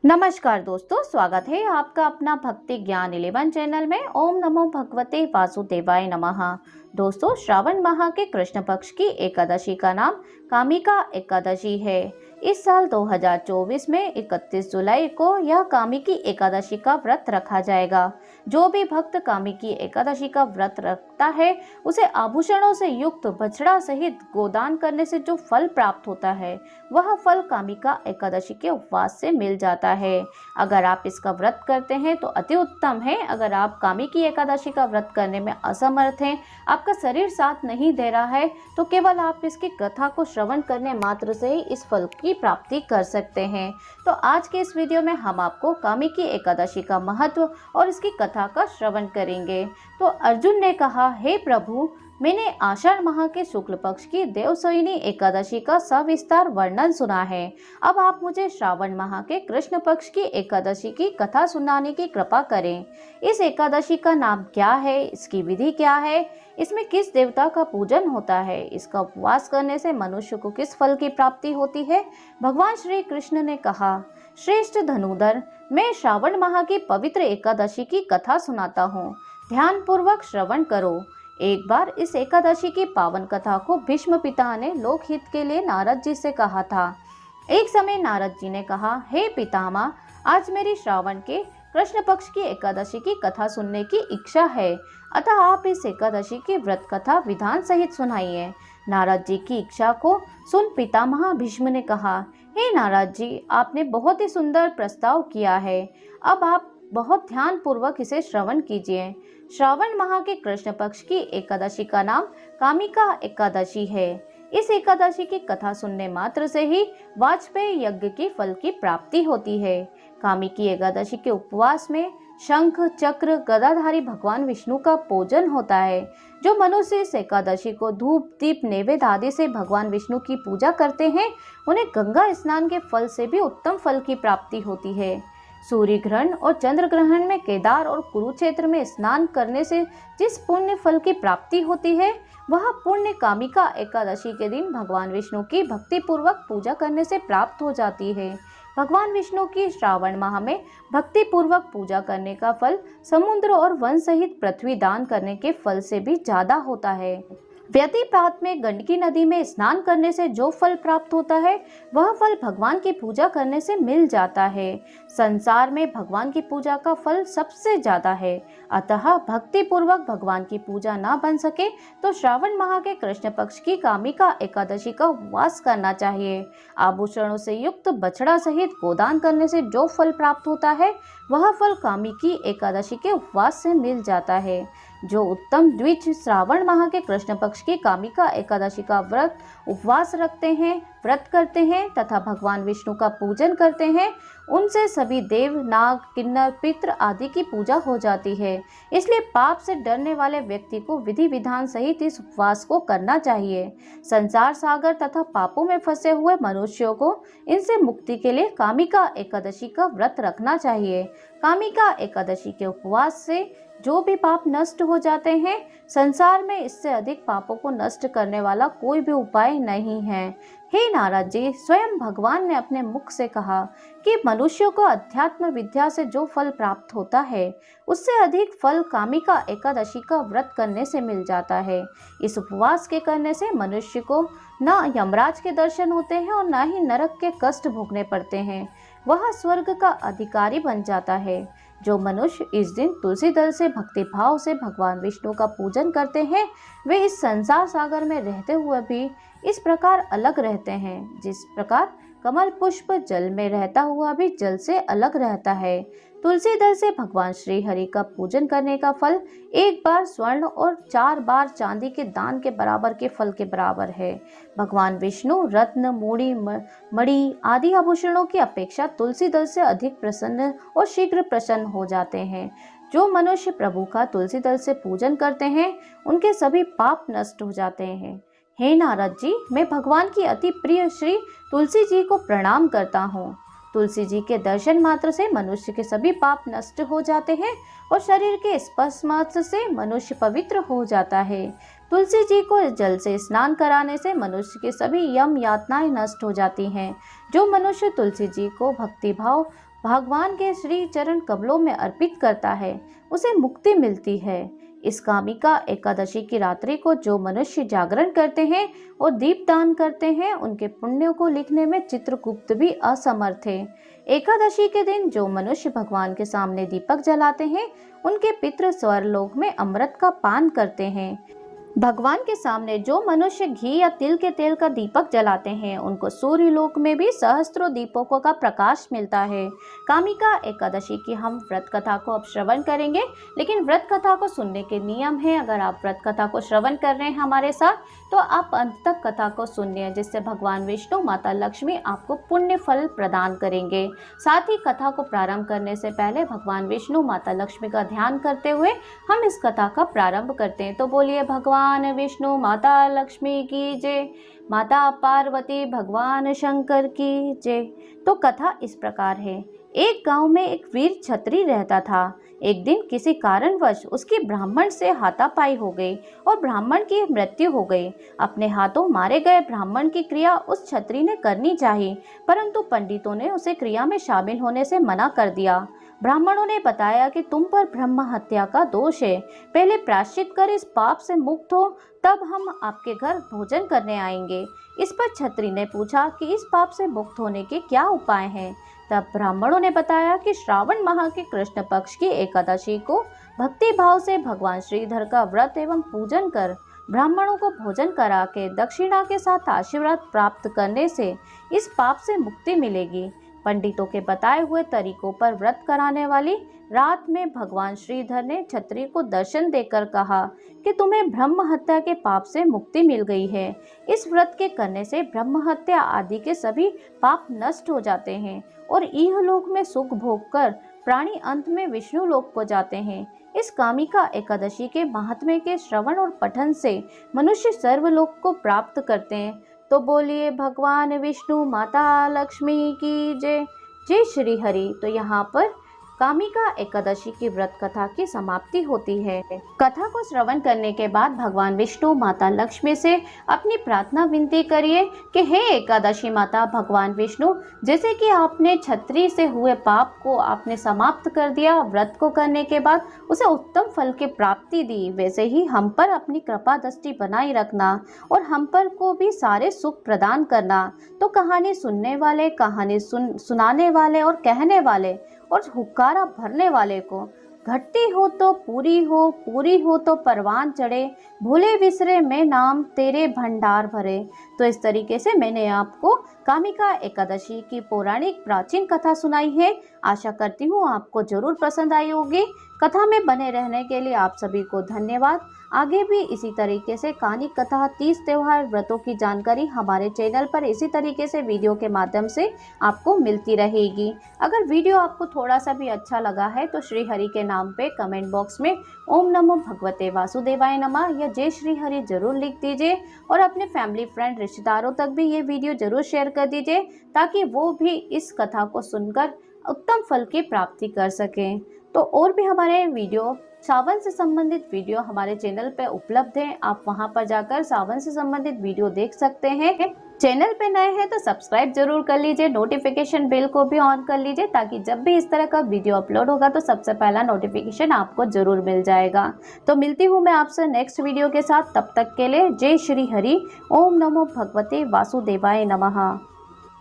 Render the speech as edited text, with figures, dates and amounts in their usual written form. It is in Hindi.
नमस्कार दोस्तों, स्वागत है आपका अपना भक्ति ज्ञान 11 चैनल में। ओम नमो भगवते वासुदेवाय नमः। दोस्तों, श्रावण माह के कृष्ण पक्ष की एकादशी का नाम कामिका एकादशी है। इस साल 2024 में 31 जुलाई को यह कामिकी एकादशी का व्रत रखा जाएगा। जो भी भक्त कामिकी एकादशी का व्रत रखता है उसे आभूषणों से युक्त बछड़ा सहित गोदान करने से जो फल प्राप्त होता है वह फल कामिका एकादशी के उपवास से मिल जाता है। अगर आप इसका व्रत करते हैं तो अति उत्तम है। अगर आप कामिकी एकादशी का व्रत करने में असमर्थ हैं, आपका शरीर साथ नहीं दे रहा है, तो केवल आप इसकी कथा को श्रवण करने मात्र से ही इस फल की प्राप्ति कर सकते हैं। तो आज के इस वीडियो में हम आपको कामिकी एकादशी का महत्व और इसकी कथा का श्रवण करेंगे। तो अर्जुन ने कहा, हे प्रभु, मैंने आषाढ़ माह के शुक्ल पक्ष की देवशयनी एकादशी का सविस्तार वर्णन सुना है। अब आप मुझे श्रावण माह के कृष्ण पक्ष की एकादशी की कथा सुनाने की कृपा करें। इस एकादशी का नाम क्या है, इसकी विधि क्या है, इसमें किस देवता का पूजन होता है, इसका उपवास करने से मनुष्य को किस फल की प्राप्ति होती है। भगवान श्री कृष्ण ने कहा, श्रेष्ठ धनुधर, मैं श्रावण माह की पवित्र एकादशी की कथा सुनाता हूँ, ध्यान पूर्वक श्रवण करो। एक बार इस एकादशी की पावन कथा को भीष्म पिता ने लोकहित के लिए नारद जी से कहा था। एक समय नारद जी ने कहा, हे पितामह, आज मेरी श्रावण के कृष्ण पक्ष की एकादशी की कथा सुनने की इच्छा है, अतः आप इस एकादशी की व्रत कथा विधान सहित सुनाइए। नारद जी की इच्छा को सुन पितामह भीष्म ने कहा, हे नारद जी, आपने बहुत ही सुंदर प्रस्ताव किया है। अब आप बहुत ध्यान पूर्वक इसे श्रवण कीजिए। श्रावण माह के कृष्ण पक्ष की एकादशी का नाम कामिका एकादशी है। इस एकादशी की कथा सुनने मात्र से ही वाजपेयी यज्ञ की फल की प्राप्ति होती है। कामिकी एकादशी के उपवास में शंख चक्र गदाधारी भगवान विष्णु का पूजन होता है। जो मनुष्य इस एकादशी को धूप दीप नैवेद्य आदि से भगवान विष्णु की पूजा करते हैं, उन्हें गंगा स्नान के फल से भी उत्तम फल की प्राप्ति होती है। सूर्य ग्रहण और चंद्र ग्रहण में केदार और कुरुक्षेत्र में स्नान करने से जिस पुण्य फल की प्राप्ति होती है, वह पुण्य कामिका एकादशी के दिन भगवान विष्णु की भक्ति पूर्वक पूजा करने से प्राप्त हो जाती है। भगवान विष्णु की श्रावण माह में भक्ति पूर्वक पूजा करने का फल समुद्र और वन सहित पृथ्वी दान करने के फल से भी ज्यादा होता है। व्यतिपात में गंडकी नदी में स्नान करने से जो फल प्राप्त होता है वह फल भगवान की पूजा करने से मिल जाता है। संसार में भगवान की पूजा का फल सबसे ज्यादा है, अतः भक्ति पूर्वक भगवान की पूजा ना बन सके तो श्रावण माह के कृष्ण पक्ष की कामिका एकादशी का उपवास करना चाहिए। आभूषणों से युक्त बछड़ा सहित गोदान करने से जो फल प्राप्त होता है वह फल कामिकी एकादशी के उपवास से मिल जाता है। जो उत्तम द्विज श्रावण माह के कृष्ण पक्ष की कामिका एकादशी का व्रत उपवास रखते हैं, व्रत करते हैं तथा भगवान विष्णु का पूजन करते हैं, उनसे सभी देव नाग किन्नर पितृ आदि की पूजा हो जाती है। इसलिए पाप से डरने वाले व्यक्ति को विधि विधान सहित इस उपवास को करना चाहिए। संसार सागर तथा पापों में फंसे हुए मनुष्यों को इनसे मुक्ति के लिए कामिका एकादशी का व्रत रखना चाहिए। कामिका एकादशी के उपवास से जो भी पाप नष्ट हो जाते हैं। संसार में इससे अधिक पापों को नष्ट करने वाला कोई भी उपाय नहीं है। हे नारद जी, स्वयं भगवान ने अपने मुख से कहा कि मनुष्यों को अध्यात्म विद्या से जो फल प्राप्त होता है उससे अधिक फल कामिका एकादशी का व्रत करने से मिल जाता है। इस उपवास के करने से मनुष्य को न यमराज के दर्शन होते हैं और न ही नरक के कष्ट भोगने पड़ते हैं, वह स्वर्ग का अधिकारी बन जाता है। जो मनुष्य इस दिन तुलसी दल से भक्ति भाव से भगवान विष्णु का पूजन करते हैं, वे इस संसार सागर में रहते हुए भी इस प्रकार अलग रहते हैं जिस प्रकार कमल पुष्प जल में रहता हुआ भी जल से अलग रहता है। तुलसी दल से भगवान श्री हरि का पूजन करने का फल एक बार स्वर्ण और 4 बार चांदी के दान के बराबर के फल के बराबर है। भगवान विष्णु रत्न मूड़ी मणि आदि आभूषणों की अपेक्षा तुलसी दल से अधिक प्रसन्न और शीघ्र प्रसन्न हो जाते हैं। जो मनुष्य प्रभु का तुलसी दल से पूजन करते हैं उनके सभी पाप नष्ट हो जाते हैं। हे नारद जी, मैं भगवान की अति प्रिय श्री तुलसी जी को प्रणाम करता हूँ। तुलसी जी के दर्शन मात्र से मनुष्य के सभी पाप नष्ट हो जाते हैं और शरीर के स्पर्श मात्र से मनुष्य पवित्र हो जाता है। तुलसी जी को जल से स्नान कराने से मनुष्य के सभी यम यातनाएं नष्ट हो जाती हैं। जो मनुष्य तुलसी जी को भक्तिभाव भगवान के श्री चरण कमलों में अर्पित करता है उसे मुक्ति मिलती है। इस कामिका एकादशी की रात्रि को जो मनुष्य जागरण करते हैं और दीप दान करते हैं उनके पुण्यों को लिखने में चित्रगुप्त भी असमर्थ है। एकादशी के दिन जो मनुष्य भगवान के सामने दीपक जलाते हैं उनके पितृ स्वर्गलोक में अमृत का पान करते हैं। भगवान के सामने जो मनुष्य घी या तिल के तेल का दीपक जलाते हैं उनको सूर्य लोक में भी सहस्त्रों दीपकों का प्रकाश मिलता है। कामिका एकादशी की हम व्रत कथा को अब श्रवण करेंगे, लेकिन व्रत कथा को सुनने के नियम है। अगर आप व्रत कथा को श्रवण कर रहे हैं हमारे साथ तो आप अंत तक कथा को सुनिए, जिससे भगवान विष्णु माता लक्ष्मी आपको पुण्य फल प्रदान करेंगे। साथ ही कथा को प्रारंभ करने से पहले भगवान विष्णु माता लक्ष्मी का ध्यान करते हुए हम इस कथा का प्रारंभ करते हैं। तो बोलिए भगवान विष्णु माता लक्ष्मी की जय, माता पार्वती भगवान शंकर की जय। तो कथा इस प्रकार है। एक गांव में एक वीर क्षत्रिय रहता था। एक दिन किसी कारणवश उसकी ब्राह्मण से हाथापाई हो गई और ब्राह्मण की मृत्यु हो गई। अपने हाथों मारे गए ब्राह्मण की क्रिया उस क्षत्रिय ने करनी चाहिए, परंतु पंडितों ने उसे क्रिया में शामिल होने से मना कर दिया। ब्राह्मणों ने बताया कि तुम पर ब्रह्म हत्या का दोष है, पहले प्रायश्चित कर इस पाप से मुक्त हो, तब हम आपके घर भोजन करने आएंगे। इस पर क्षत्रिय ने पूछा कि इस पाप से मुक्त होने के क्या उपाय हैं। तब ब्राह्मणों ने बताया कि श्रावण माह के कृष्ण पक्ष की एकादशी को भक्ति भाव से भगवान श्रीधर का व्रत एवं पूजन कर ब्राह्मणों को भोजन करा के दक्षिणा के साथ आशीर्वाद प्राप्त करने से इस पाप से मुक्ति मिलेगी। पंडितों के बताए हुए तरीकों पर व्रत कराने वाली रात में भगवान श्रीधर ने क्षत्रिय को दर्शन देकर कहा कि तुम्हें ब्रह्म हत्या के पाप से मुक्ति मिल गई है। इस व्रत के करने से ब्रह्म हत्या आदि के सभी पाप नष्ट हो जाते हैं और इहलोक में सुख भोग कर प्राणी अंत में विष्णु लोक को जाते हैं। इस कामिका एकादशी के महात्म्य के श्रवण और पठन से मनुष्य सर्वलोक को प्राप्त करते हैं। तो बोलिए भगवान विष्णु माता लक्ष्मी की जय। जय श्री हरि। तो यहाँ पर कामिका एकादशी की व्रत कथा की समाप्ति होती है। कथा को श्रवण करने के बाद भगवान विष्णु माता लक्ष्मी से अपनी प्रार्थना विनती करिए कि हे एकादशी माता भगवान विष्णु, जैसे कि आपने क्षत्रिय से हुए पाप को आपने समाप्त कर दिया, व्रत को करने के बाद उसे उत्तम फल की प्राप्ति दी, वैसे ही हम पर अपनी कृपा दृष्टि बनाई रखना और हम पर को भी सारे सुख प्रदान करना। तो कहानी सुनने वाले, कहानी सुनाने वाले और कहने वाले और हुक्कारा भरने वाले को घटती हो तो पूरी हो तो परवान चढ़े, भूले विसरे मैं नाम तेरे भंडार भरे। तो इस तरीके से मैंने आपको कामिका एकादशी की पौराणिक प्राचीन कथा सुनाई है। आशा करती हूँ आपको जरूर पसंद आई होगी। कथा में बने रहने के लिए आप सभी को धन्यवाद। आगे भी इसी तरीके से कहानी कथा, तीज त्योहार, व्रतों की जानकारी हमारे चैनल पर इसी तरीके से वीडियो के माध्यम से आपको मिलती रहेगी। अगर वीडियो आपको थोड़ा सा भी अच्छा लगा है तो श्री हरि के नाम पे कमेंट बॉक्स में ओम नमो भगवते वासुदेवाय नमः या जय श्री हरि जरूर लिख दीजिए और अपने फैमिली, फ्रेंड, रिश्तेदारों तक भी ये वीडियो जरूर शेयर कर दीजिए ताकि वो भी इस कथा को सुनकर उत्तम फल की प्राप्ति कर सकें। तो और भी हमारे वीडियो, सावन से संबंधित वीडियो हमारे चैनल पे उपलब्ध है। आप वहां पर जाकर सावन से संबंधित वीडियो देख सकते हैं। चैनल पे नए हैं तो सब्सक्राइब जरूर कर लीजिए, नोटिफिकेशन बेल को भी ऑन कर लीजिए ताकि जब भी इस तरह का वीडियो अपलोड होगा तो सबसे पहला नोटिफिकेशन आपको जरूर मिल जाएगा। तो मिलती हूँ मैं आपसे नेक्स्ट वीडियो के साथ। तब तक के लिए जय श्री हरि। ओम नमो भगवते वासुदेवाय नमः।